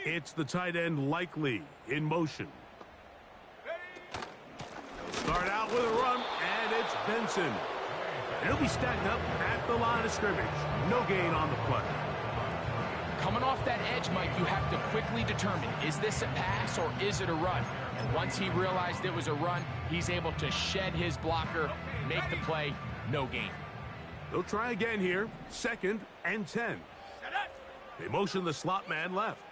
It's the tight end Likely in motion. He'll start out with a run, and it's Benson. He'll be stacked up at the line of scrimmage. No gain on the play. Coming off that edge, Mike, you have to quickly determine, is this a pass or is it a run? And once he realized it was a run, he's able to shed his blocker, make the play, no gain. They'll try again here, 2nd and 10. They motion the slot man left.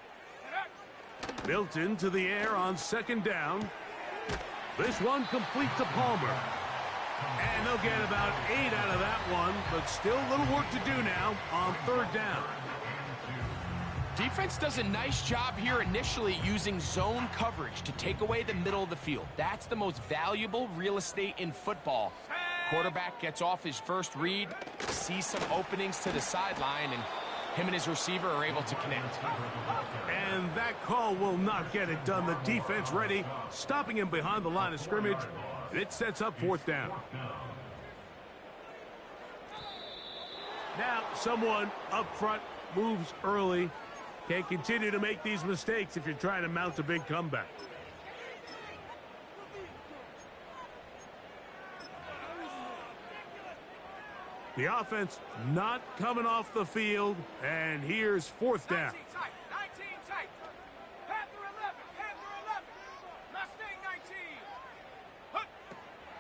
Milton to the air on 2nd down. This one complete to Palmer. And they'll get about 8 out of that one, but still a little work to do now on 3rd down. Defense does a nice job here initially using zone coverage to take away the middle of the field. That's the most valuable real estate in football. Quarterback gets off his first read, sees some openings to the sideline, and him and his receiver are able to connect. And that call will not get it done. The defense ready, stopping him behind the line of scrimmage. It sets up 4th down. Now someone up front moves early. Can't continue to make these mistakes if you're trying to mount a big comeback. The offense not coming off the field, and here's 4th down. 19 tight. Panther 11. Mustang 19.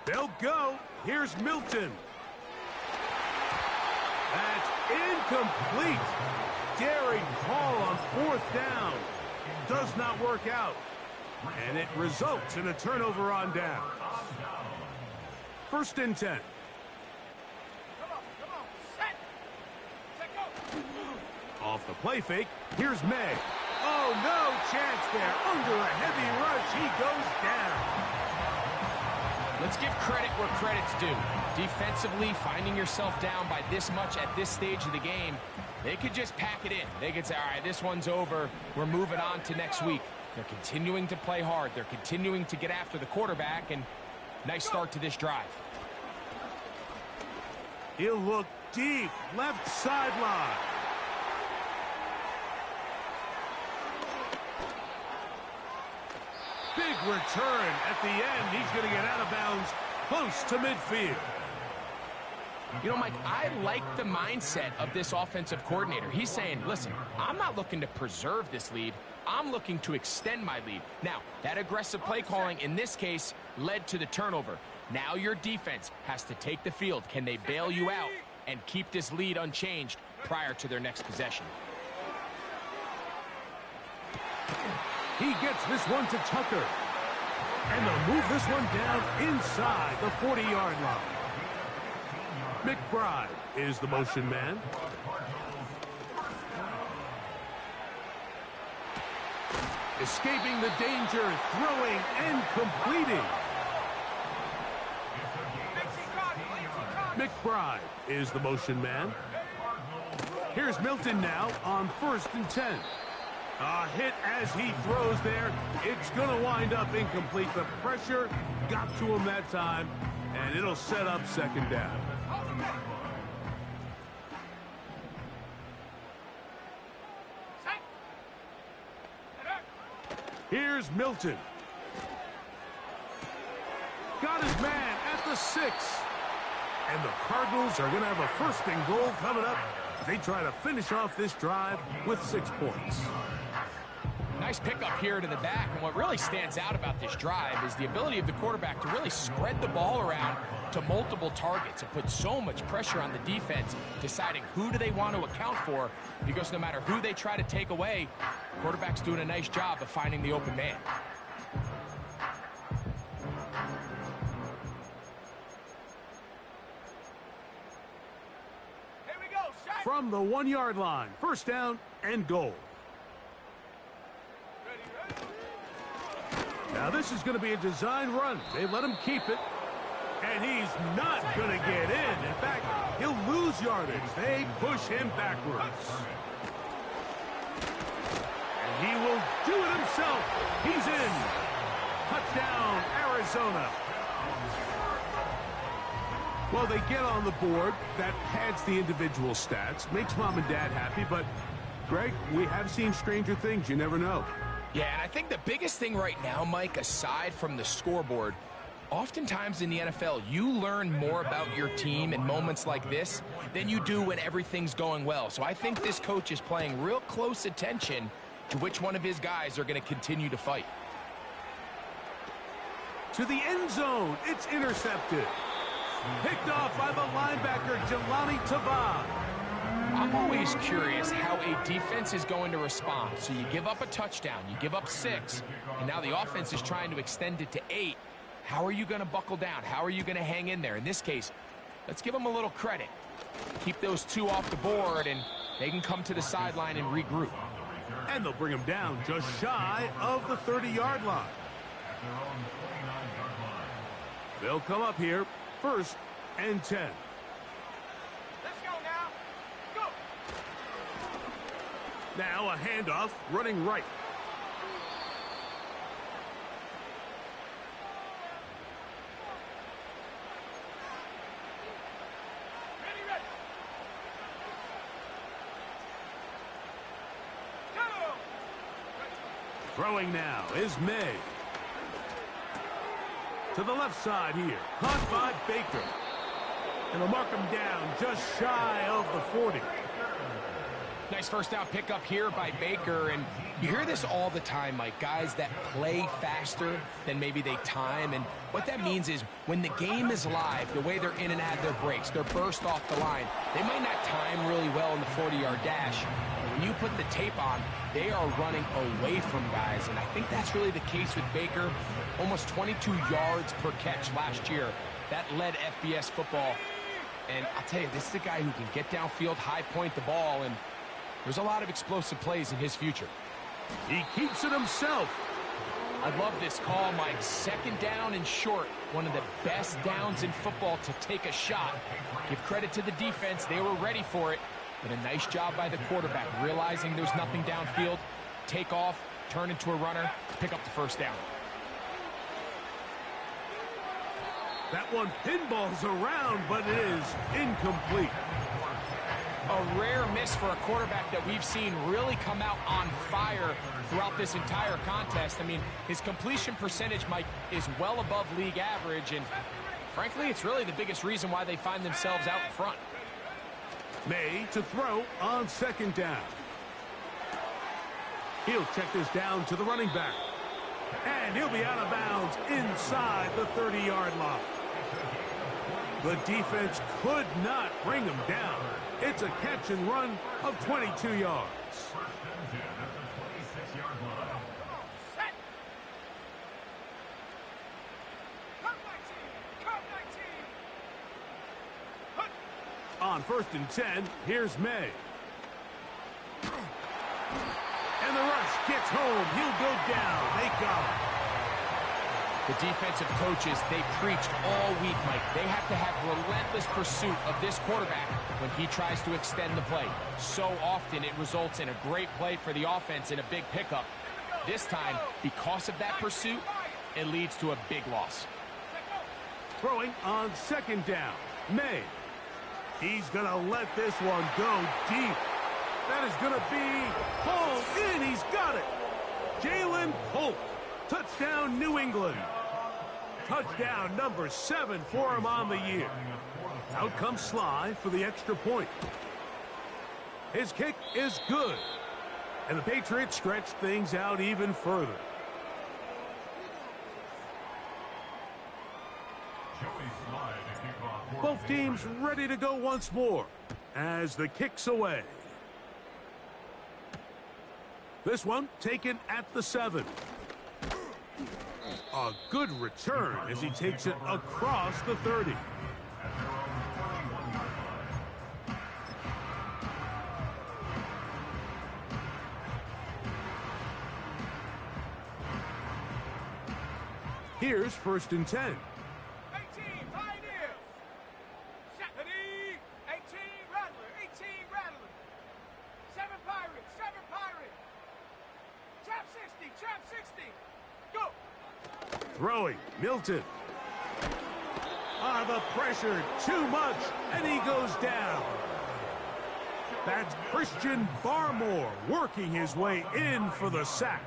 They'll go. Here's Milton. That's incomplete. Daring call on 4th down. Does not work out. And it results in a turnover on down. 1st and 10. Come on. Set. Go. Off the play fake, here's May. Oh, no chance there. Under a heavy rush, he goes down. Let's give credit where credit's due. Defensively, finding yourself down by this much at this stage of the game, they could just pack it in. They could say, all right, this one's over. We're moving on to next week. They're continuing to play hard. They're continuing to get after the quarterback, and nice start to this drive. He'll look deep, left sideline. Big return at the end. He's going to get out of bounds close to midfield. You know, Mike, I like the mindset of this offensive coordinator. He's saying, listen, I'm not looking to preserve this lead. I'm looking to extend my lead. Now, that aggressive play calling in this case led to the turnover. Now your defense has to take the field. Can they bail you out and keep this lead unchanged prior to their next possession? He gets this one to Tucker. And they'll move this one down inside the 40-yard line. McBride is the motion man. Escaping the danger, throwing and completing. McBride is the motion man. Here's Milton now on 1st and 10. A hit as he throws there. It's going to wind up incomplete. The pressure got to him that time, and it'll set up 2nd down. Here's Milton. Got his man at the 6. And the Cardinals are going to have a 1st and goal coming up. They try to finish off this drive with 6 points. Nice pickup here to the back, and what really stands out about this drive is the ability of the quarterback to really spread the ball around to multiple targets. It puts so much pressure on the defense, deciding who do they want to account for, because no matter who they try to take away, the quarterback's doing a nice job of finding the open man. From the 1-yard line, 1st down and goal. Now this is going to be a design run. They let him keep it. And he's not going to get in. In fact, he'll lose yardage. They push him backwards. And he will do it himself. He's in. Touchdown, Arizona. Well, they get on the board. That pads the individual stats, makes mom and dad happy, but Greg, we have seen stranger things. You never know. Yeah, and I think the biggest thing right now, Mike, aside from the scoreboard, oftentimes in the NFL, you learn more about your team in moments like this than you do when everything's going well. So I think this coach is paying real close attention to which one of his guys are going to continue to fight. To the end zone. It's intercepted. Picked off by the linebacker, Jelani Tavai. I'm always curious how a defense is going to respond. So you give up a touchdown, you give up 6, and now the offense is trying to extend it to 8. How are you going to buckle down? How are you going to hang in there? In this case, let's give them a little credit. Keep those 2 off the board, and they can come to the sideline and regroup. And they'll bring him down just shy of the 30-yard line. They'll come up here, 1st and 10. Let's go now. Go. Now a handoff, running right. Ready, ready. Go. Throwing now is May. To the left side here, caught by Baker. And they'll mark him down just shy of the 40. Nice first down pickup here by Baker, and you hear this all the time, Mike. Guys that play faster than maybe they time, and what that means is when the game is live, the way they're in and out of their breaks, they're burst off the line, they might not time really well in the 40-yard dash, but when you put the tape on, they are running away from guys, and I think that's really the case with Baker. Almost 22 yards per catch last year. That led FBS football, and I'll tell you, this is a guy who can get downfield, high point the ball, and there's a lot of explosive plays in his future. He keeps it himself. I love this call, Mike. 2nd down and short. One of the best downs in football to take a shot. Give credit to the defense. They were ready for it. But a nice job by the quarterback, realizing there's nothing downfield. Take off, turn into a runner, pick up the 1st down. That one pinballs around, but it is incomplete. A rare miss for a quarterback that we've seen really come out on fire throughout this entire contest. I mean, his completion percentage, Mike, is well above league average, and frankly, it's really the biggest reason why they find themselves out in front. May to throw on 2nd down. He'll check this down to the running back. And he'll be out of bounds inside the 30-yard line. The defense could not bring him down. It's a catch and run of 22 yards. Set. Come 19. Come 19. Hut. On 1st and 10, here's May. And the rush gets home. He'll go down. They got him. The defensive coaches, they preached all week, Mike. They have to have relentless pursuit of this quarterback when he tries to extend the play. So often it results in a great play for the offense and a big pickup. This time, because of that pursuit, it leads to a big loss. Throwing on 2nd down. May. He's going to let this one go deep. That is going to be hauled in. He's got it. Jalen Polk. Touchdown, New England. Touchdown number 7 for him on the year. Out comes Sly for the extra point. His kick is good. And the Patriots stretch things out even further. Both teams ready to go once more as the kick's away. This one taken at the 7. A good return as he takes it across the 30. Here's 1st and 10. 18 Pioneers. Set. Ready. 18 Rattler. 18 Rattler. 7 Pirates. 7 Pirates. Trap 60. Trap 60. Go. Throwing, Milton. The pressure, too much, and he goes down. That's Christian Barmore working his way in for the sack.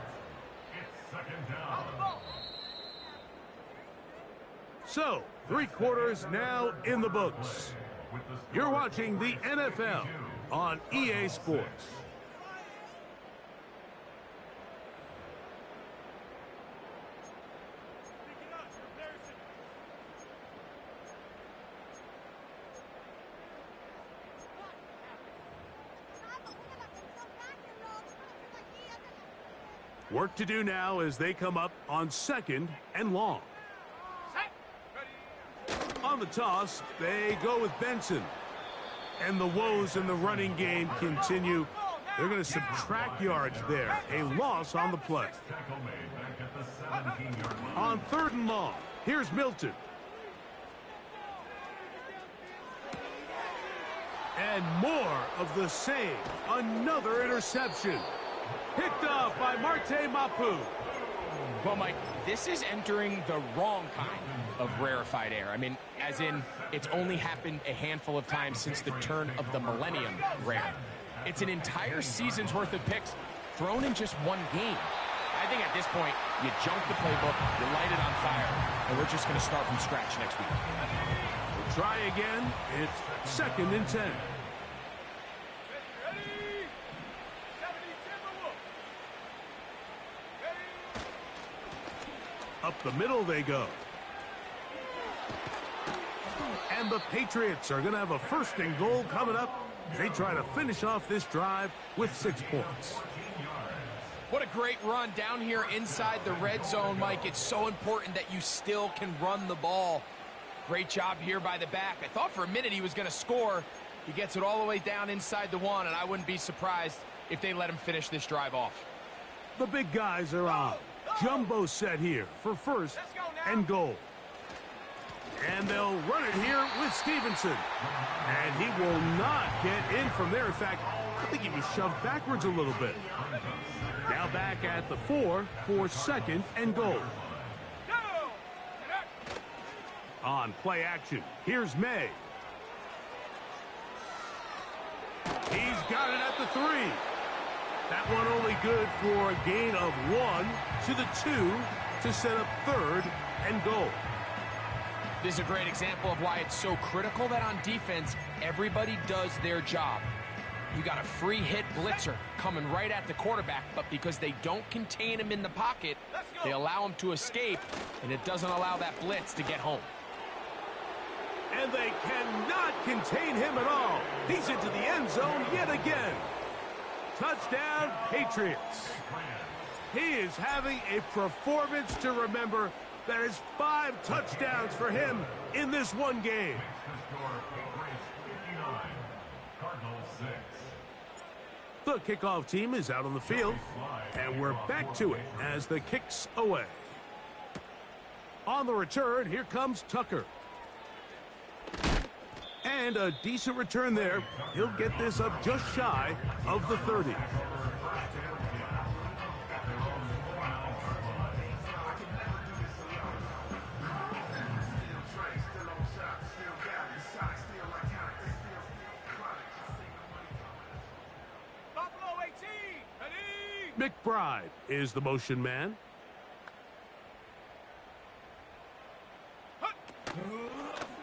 So, 3 quarters now in the books. You're watching the NFL on EA Sports. Work to do now as they come up on 2nd and long. On the toss, they go with Benson. And the woes in the running game continue. They're going to subtract yards there. A loss on the play. On 3rd and long, here's Milton. And more of the same. Another interception. Picked off by Marte Mapu. Well, Mike, this is entering the wrong kind of rarefied air. I mean, as in, it's only happened a handful of times since the turn of the millennium rare. It's an entire season's worth of picks thrown in just one game. I think at this point, you junk the playbook, you light it on fire, and we're just going to start from scratch next week. We'll try again. It's 2nd and 10. Up the middle they go. And the Patriots are going to have a 1st and goal coming up. They try to finish off this drive with 6 points. What a great run down here inside the red zone, Mike. It's so important that you still can run the ball. Great job here by the back. I thought for a minute he was going to score. He gets it all the way down inside the 1, and I wouldn't be surprised if they let him finish this drive off. The big guys are on. Jumbo set here for 1st and goal. And they'll run it here with Stevenson. And he will not get in from there. In fact, I think he was shoved backwards a little bit. Now back at the 4 for 2nd and goal. On play action, here's May. He's got it at the 3. That one only good for a gain of 1 to the 2 to set up 3rd and goal. This is a great example of why it's so critical that on defense, everybody does their job. You got a free hit blitzer coming right at the quarterback, but because they don't contain him in the pocket, they allow him to escape, and it doesn't allow that blitz to get home. And they cannot contain him at all. He's into the end zone yet again. Touchdown, Patriots. He is having a performance to remember. That is 5 touchdowns for him in this one game. The kickoff team is out on the field, and we're back to it as the kick's away. On the return, here comes Tucker. And a decent return there. He'll get this up just shy of the 30. McBride is the motion man.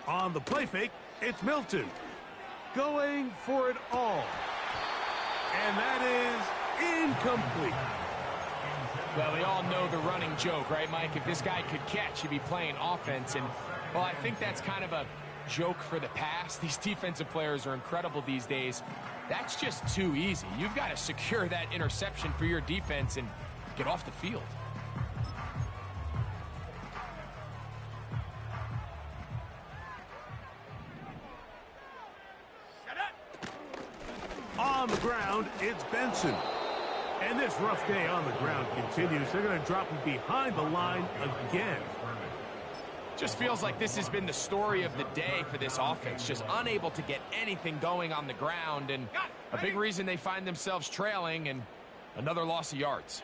On the play fake, it's Milton. Going for it all. And that is incomplete. Well, we all know the running joke, right, Mike? If this guy could catch, he'd be playing offense. And, well, I think that's kind of a joke for the past. These defensive players are incredible these days. That's just too easy. You've got to secure that interception for your defense and get off the field. On the ground, it's Benson. And this rough day on the ground continues. They're going to drop him behind the line again. Just feels like this has been the story of the day for this offense. Just unable to get anything going on the ground. And a big reason they find themselves trailing and another loss of yards.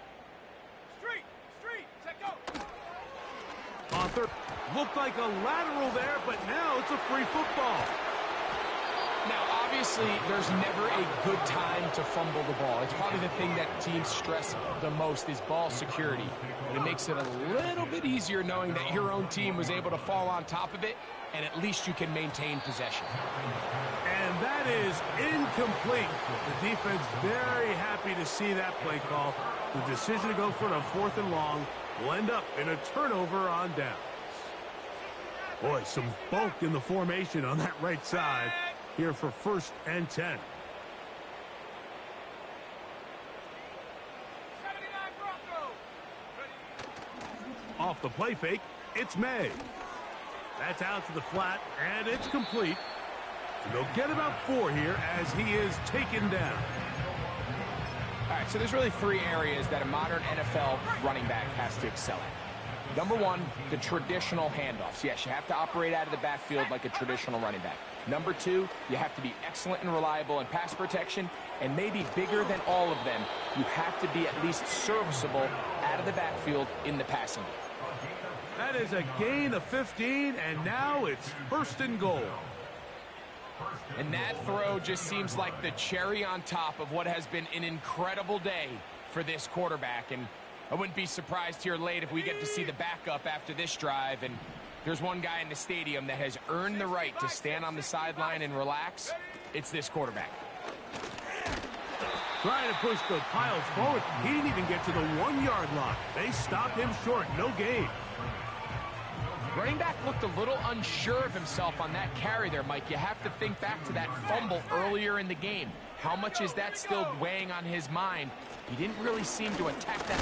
On third, looked like a lateral there, but now it's a free football. Now, obviously, there's never a good time to fumble the ball. It's probably the thing that teams stress the most is ball security. But it makes it a little bit easier knowing that your own team was able to fall on top of it, and at least you can maintain possession. And that is incomplete. The defense very happy to see that play call. The decision to go for it on 4th and long will end up in a turnover on downs. Boy, some bulk in the formation on that right side here for 1st and 10. 79 Broncos. Off the play fake, it's May. That's out to the flat, and it's complete. And they'll get about 4 here as he is taken down. All right, so there's really 3 areas that a modern NFL running back has to excel at. Number 1, the traditional handoffs. Yes, you have to operate out of the backfield like a traditional running back. Number 2, you have to be excellent and reliable in pass protection, and maybe bigger than all of them, you have to be at least serviceable out of the backfield in the passing game. That is a gain of 15, and now it's 1st and goal. And that throw just seems like the cherry on top of what has been an incredible day for this quarterback. And I wouldn't be surprised here late if we get to see the backup after this drive. And there's one guy in the stadium that has earned the right to stand on the sideline and relax. It's this quarterback. Trying to push the Piles forward. He didn't even get to the 1-yard line. They stopped him short. No gain. Running back looked a little unsure of himself on that carry there, Mike. You have to think back to that fumble earlier in the game. How much is that still weighing on his mind? He didn't really seem to attack that.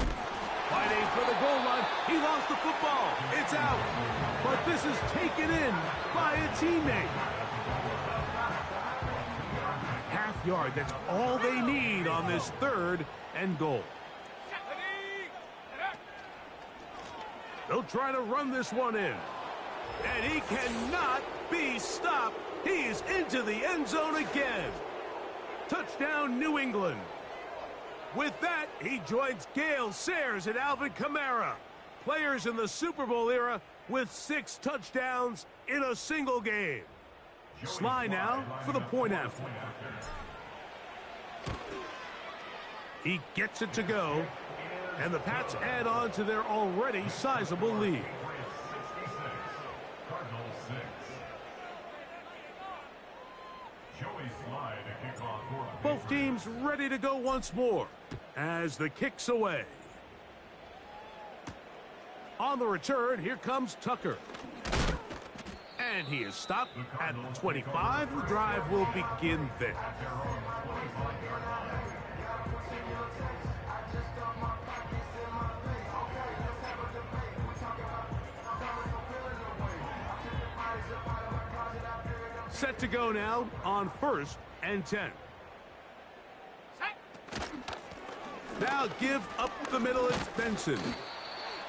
Fighting for the goal line. He lost the football. It's out. But this is taken in by a teammate. Half yard. That's all they need on this 3rd and goal. They'll try to run this one in. And he cannot be stopped. He is into the end zone again. Touchdown, New England. With that, he joins Gale Sayers and Alvin Kamara, players in the Super Bowl era with 6 touchdowns in a single game. Sly now for the point after. He gets it to go. And the Pats add on to their already sizable lead. Both teams ready to go once more as the kick's away. On the return, here comes Tucker. And he is stopped at the 25. The drive will begin there. Set to go now on 1st and 10. Now give up the middle. It's Benson.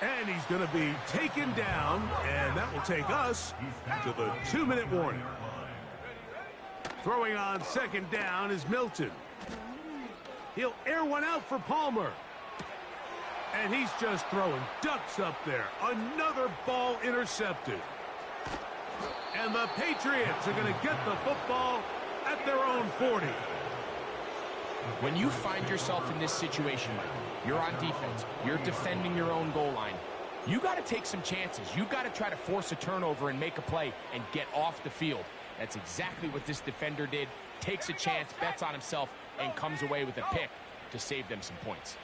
And he's going to be taken down. And that will take us to the 2-minute warning. Throwing on 2nd down is Milton. He'll air one out for Palmer. And he's just throwing ducks up there. Another ball intercepted. And the Patriots are going to get the football at their own 40. When you find yourself in this situation, Mike, you're on defense, you're defending your own goal line, you got to take some chances. You got to try to force a turnover and make a play and get off the field. That's exactly what this defender did. Takes a chance, bets on himself, and comes away with a pick to save them some points.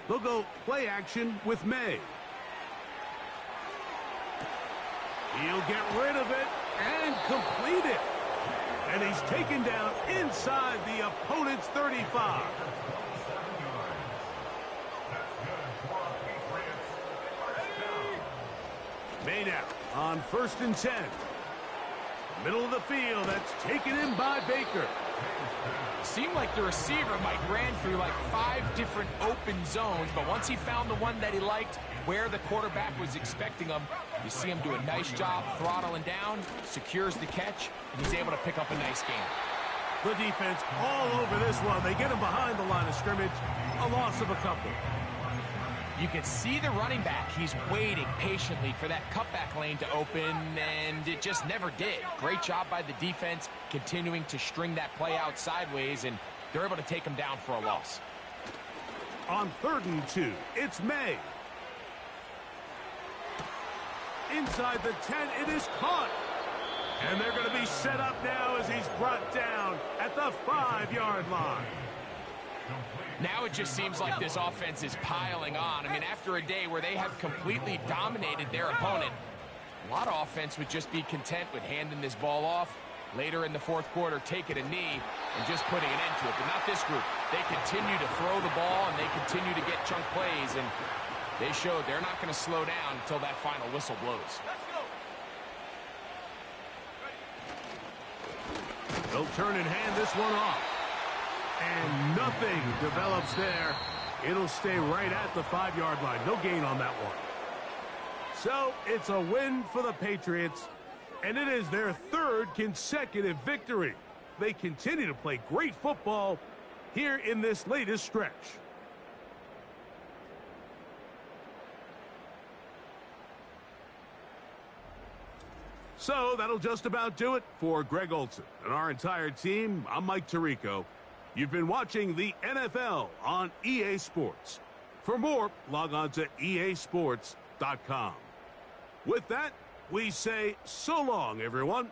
They'll go play action with May. He'll get rid of it and complete it. And he's taken down inside the opponent's 35. May now on 1st and 10. Middle of the field, that's taken in by Baker. Seemed like the receiver, Mike, ran through like 5 different open zones, but once he found the one that he liked, where the quarterback was expecting him, you see him do a nice job throttling down, secures the catch, and he's able to pick up a nice gain. The defense all over this one. They get him behind the line of scrimmage. A loss of a couple. You can see the running back. He's waiting patiently for that cutback lane to open, and it just never did. Great job by the defense, continuing to string that play out sideways, and they're able to take him down for a loss. On 3rd and 2, it's May. Inside the 10, it is caught. And they're going to be set up now as he's brought down at the 5-yard line. Now it just seems like this offense is piling on. I mean, after a day where they have completely dominated their opponent, a lot of offense would just be content with handing this ball off. Later in the 4th quarter, taking a knee and just putting an end to it. But not this group. They continue to throw the ball, and they continue to get chunk plays, and they showed they're not going to slow down until that final whistle blows. They'll turn and hand this one off. And nothing develops there. It'll stay right at the 5-yard line. No gain on that one. So it's a win for the Patriots, and it is their 3rd consecutive victory. They continue to play great football here in this latest stretch. So that'll just about do it for Greg Olsen and our entire team. I'm Mike Tirico. You've been watching the NFL on EA Sports. For more, log on to easports.com. With that, we say so long, everyone.